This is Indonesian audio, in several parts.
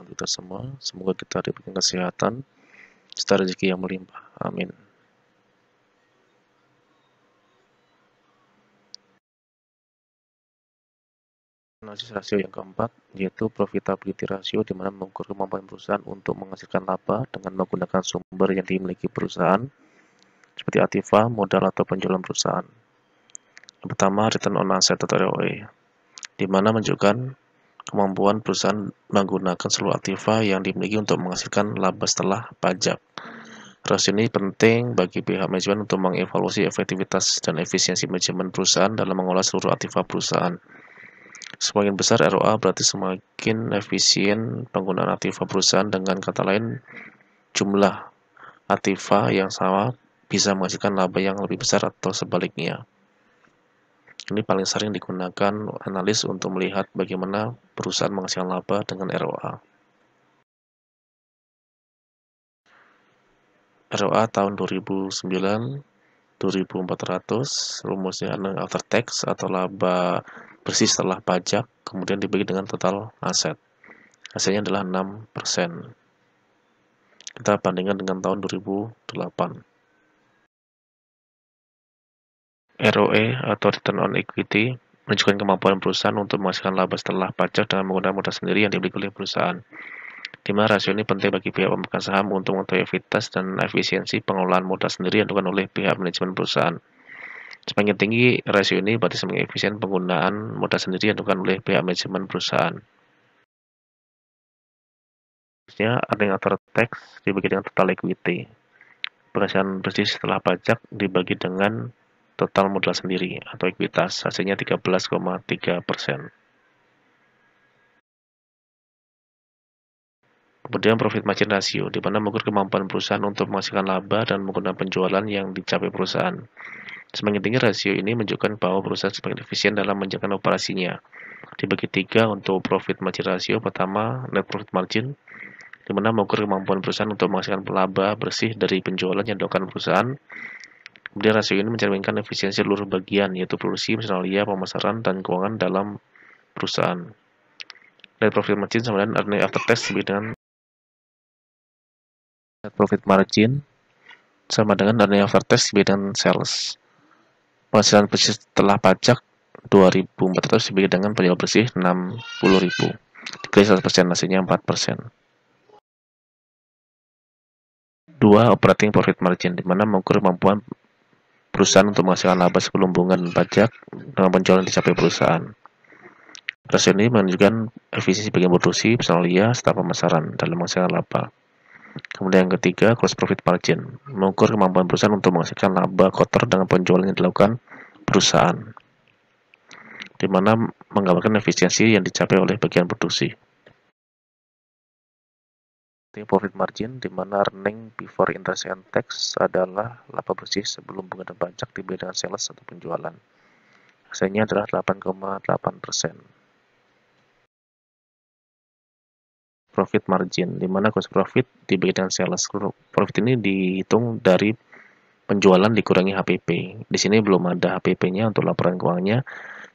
untuk kita semua. Semoga kita diberikan kesehatan serta rezeki yang melimpah. Amin. Analisis rasio yang keempat yaitu profitability ratio, di mana mengukur kemampuan perusahaan untuk menghasilkan laba dengan menggunakan sumber yang dimiliki perusahaan seperti aktiva, modal, atau penjualan perusahaan. Yang pertama, return on asset atau ROE, di mana menunjukkan kemampuan perusahaan menggunakan seluruh aktiva yang dimiliki untuk menghasilkan laba setelah pajak. Rasio ini penting bagi pihak manajemen untuk mengevaluasi efektivitas dan efisiensi manajemen perusahaan dalam mengolah seluruh aktiva perusahaan. Semakin besar ROA berarti semakin efisien penggunaan aktiva perusahaan, dengan kata lain jumlah aktiva yang sama bisa menghasilkan laba yang lebih besar atau sebaliknya. Ini paling sering digunakan analis untuk melihat bagaimana perusahaan menghasilkan laba dengan ROA. ROA tahun 2009 2400, rumusnya earning after tax atau laba bersih setelah pajak, kemudian dibagi dengan total aset. Hasilnya adalah 6%. Kita bandingkan dengan tahun 2008. ROE atau return on equity menunjukkan kemampuan perusahaan untuk menghasilkan laba setelah pajak dengan menggunakan modal sendiri yang dimiliki oleh perusahaan. Di mana rasio ini penting bagi pihak pemegang saham untuk mengetahui efektivitas dan efisiensi pengelolaan modal sendiri yang dilakukan oleh pihak manajemen perusahaan. Semakin tinggi rasio ini berarti semakin efisien penggunaan modal sendiri yang dilakukan oleh pihak manajemen perusahaan. Selanjutnya, earning after tax dibagi dengan total equity. Penghasilan bersih setelah pajak dibagi dengan total modal sendiri atau ekuitas, hasilnya 13,3%. Kemudian profit margin ratio, di mana mengukur kemampuan perusahaan untuk menghasilkan laba dan menggunakan penjualan yang dicapai perusahaan. Semakin tinggi rasio ini menunjukkan bahwa perusahaan semakin efisien dalam menjalankan operasinya. Dibagi 3 untuk profit margin ratio. Pertama, net profit margin, di mana mengukur kemampuan perusahaan untuk menghasilkan laba bersih dari penjualan yang dilakukan perusahaan. Kemudian rasio ini mencerminkan efisiensi seluruh bagian, yaitu produksi, personalia, pemasaran, dan keuangan dalam perusahaan. Net profit margin sama dengan earning after tax dengan net profit margin sama dengan earning after tax dengan sales. Penghasilan bersih setelah pajak 2.400 dibagi dengan penjualan bersih 60.000. Dikali 100%, hasilnya 4%. 2. Operating profit margin, di mana mengukur kemampuan perusahaan untuk menghasilkan laba sebelum bunga pajak dengan penjualan dicapai perusahaan. Rasio ini menunjukkan efisiensi bagian produksi, personalia, serta pemasaran dalam menghasilkan laba. Kemudian yang ketiga, gross profit margin, mengukur kemampuan perusahaan untuk menghasilkan laba kotor dengan penjualan yang dilakukan perusahaan, di mana menggambarkan efisiensi yang dicapai oleh bagian produksi. Profit margin, di mana earning before interest and tax adalah laba bersih sebelum bunga dan pajak dibagi dengan sales atau penjualan. Hasilnya adalah 8,8%. Profit margin, di mana gross profit dibagi dengan sales. Profit ini dihitung dari penjualan dikurangi HPP. Di sini belum ada HPP-nya untuk laporan keuangannya.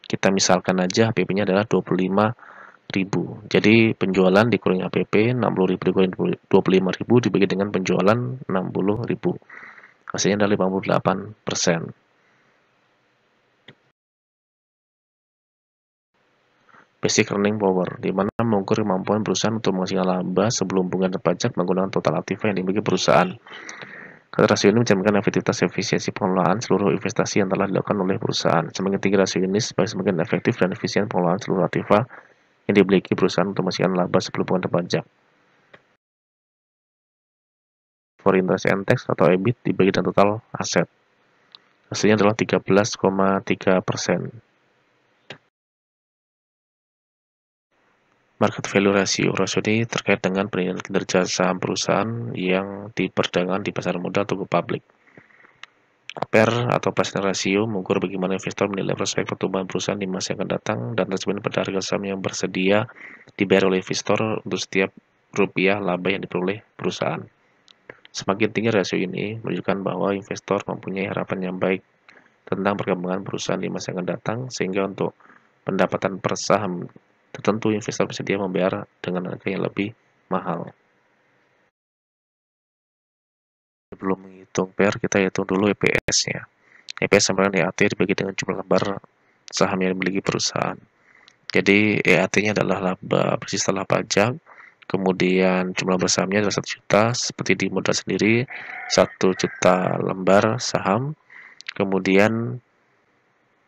Kita misalkan aja HPP-nya adalah 25.000. Jadi penjualan dikurangi HPP, 60.000 dikurangi 25.000 dibagi dengan penjualan 60.000. Hasilnya adalah 58%. Basic earning power, di mana mengukur kemampuan perusahaan untuk menghasilkan laba sebelum bunga dan pajak menggunakan total aktiva yang dimiliki perusahaan. Kata rasio ini mencerminkan efektivitas efisiensi pengelolaan seluruh investasi yang telah dilakukan oleh perusahaan. Semakin tinggi rasio ini, semakin efektif dan efisien pengelolaan seluruh aktiva yang dimiliki perusahaan untuk menghasilkan laba sebelum bunga dan pajak. For interest and tax atau EBIT dibagi dengan total aset. Hasilnya adalah 13,3%. Market value ratio. Rasio ini terkait dengan penilaian kinerja saham perusahaan yang diperdagangkan di pasar modal atau publik. PER atau Price ratio mengukur bagaimana investor menilai prospek pertumbuhan perusahaan di masa yang akan datang dan tercermin pada harga saham yang bersedia dibayar oleh investor untuk setiap rupiah laba yang diperoleh perusahaan. Semakin tinggi rasio ini menunjukkan bahwa investor mempunyai harapan yang baik tentang perkembangan perusahaan di masa yang akan datang, sehingga untuk pendapatan per saham tertentu investor bersedia membayar dengan harga yang lebih mahal. Sebelum menghitung PER, kita hitung dulu EPS-nya. EPS sama dengan EAT dibagi dengan jumlah lembar saham yang dimiliki perusahaan. Jadi EAT-nya adalah laba bersih setelah pajak, kemudian jumlah lembar sahamnya adalah 1 juta, seperti di modal sendiri 1 juta lembar saham, kemudian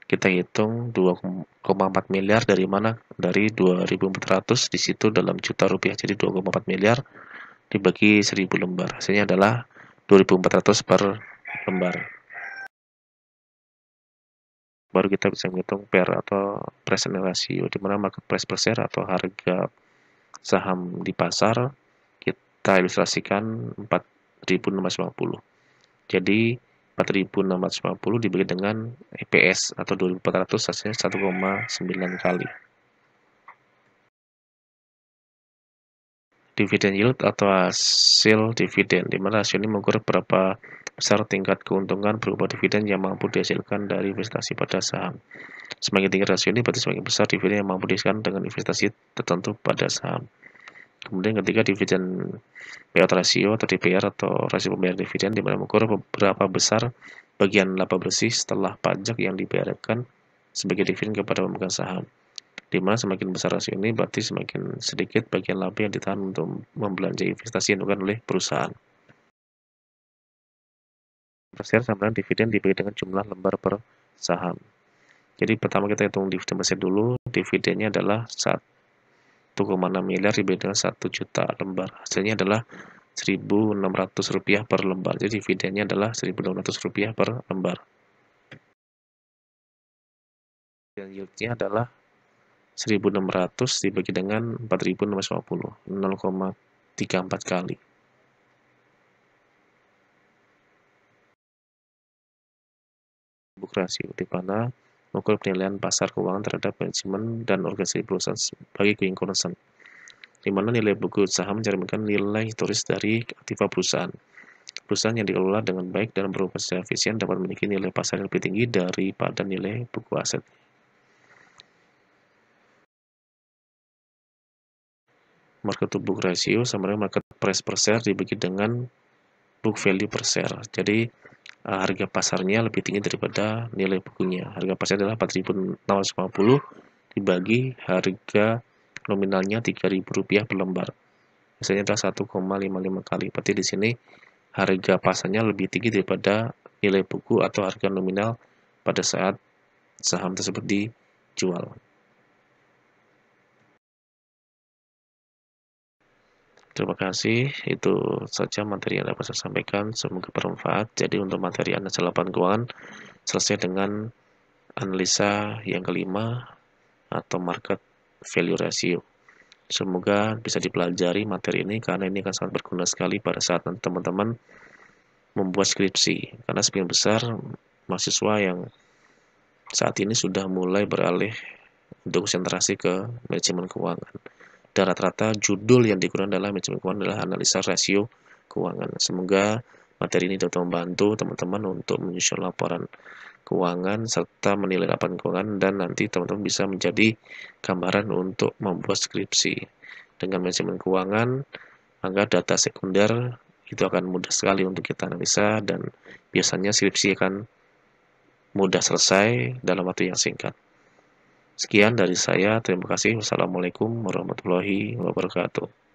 kita hitung 2,4 miliar dari mana? Dari 2.400 di situ dalam juta rupiah, jadi 2,4 miliar dibagi 1.000 lembar. Hasilnya adalah 2.400 per lembar. Baru kita bisa menghitung PER atau present ratio, di mana market price per share atau harga saham di pasar kita ilustrasikan 4.650. Jadi 4.650 dibagi dengan EPS atau 2.400 hasilnya 1,9 kali. Dividen yield atau hasil dividen, di mana rasio ini mengukur berapa besar tingkat keuntungan berupa dividen yang mampu dihasilkan dari investasi pada saham. Semakin tinggi rasio ini berarti semakin besar dividen yang mampu dihasilkan dengan investasi tertentu pada saham. Kemudian ketiga, dividen payout ratio atau DPR atau rasio pembayaran dividen, di mana mengukur berapa besar bagian laba bersih setelah pajak yang dibayarkan sebagai dividen kepada pemegang saham. Di mana semakin besar rasio ini berarti semakin sedikit bagian laba yang ditahan untuk membelanjai investasi yang dilakukan oleh perusahaan. Per share sama dengan dividen dibagi dengan jumlah lembar per saham. Jadi pertama kita hitung dividen per share dulu. Dividennya adalah 1,6 miliar dibagi dengan 1 juta lembar. Hasilnya adalah Rp1.600 per lembar. Jadi dividennya adalah Rp1.600 per lembar. Dan yieldnya adalah 1.600 dibagi dengan 4.650, 0,34 kali. Book ratio, di mana mengukur penilaian pasar keuangan terhadap manajemen dan organisasi perusahaan sebagai going concern, di mana nilai buku saham mencerminkan nilai historis dari aktiva perusahaan. Perusahaan yang dikelola dengan baik dan beroperasi secara efisien dapat memiliki nilai pasar yang lebih tinggi daripada nilai buku aset. Market to book ratio sama dengan market price per share dibagi dengan book value per share. Jadi harga pasarnya lebih tinggi daripada nilai bukunya. Harga pasarnya adalah 4.650 dibagi harga nominalnya Rp3.000 per lembar. Hasilnya adalah 1,55 kali. Berarti di sini harga pasarnya lebih tinggi daripada nilai buku atau harga nominal pada saat saham tersebut dijual. Terima kasih, itu saja materi yang dapat saya sampaikan, semoga bermanfaat. Jadi untuk materi analisa laporan keuangan selesai dengan analisa yang kelima atau market value ratio. Semoga bisa dipelajari materi ini karena ini akan sangat berguna sekali pada saat teman-teman membuat skripsi. Karena sebagian besar mahasiswa yang saat ini sudah mulai beralih untuk konsentrasi ke manajemen keuangan. Dan rata-rata judul yang digunakan adalah manajemen keuangan adalah analisa rasio keuangan. Semoga materi ini dapat membantu teman-teman untuk menyusun laporan keuangan serta menilai laporan keuangan, dan nanti teman-teman bisa menjadi gambaran untuk membuat skripsi. Dengan manajemen keuangan, maka data sekunder itu akan mudah sekali untuk kita analisa dan biasanya skripsi akan mudah selesai dalam waktu yang singkat. Sekian dari saya, terima kasih. Wassalamualaikum warahmatullahi wabarakatuh.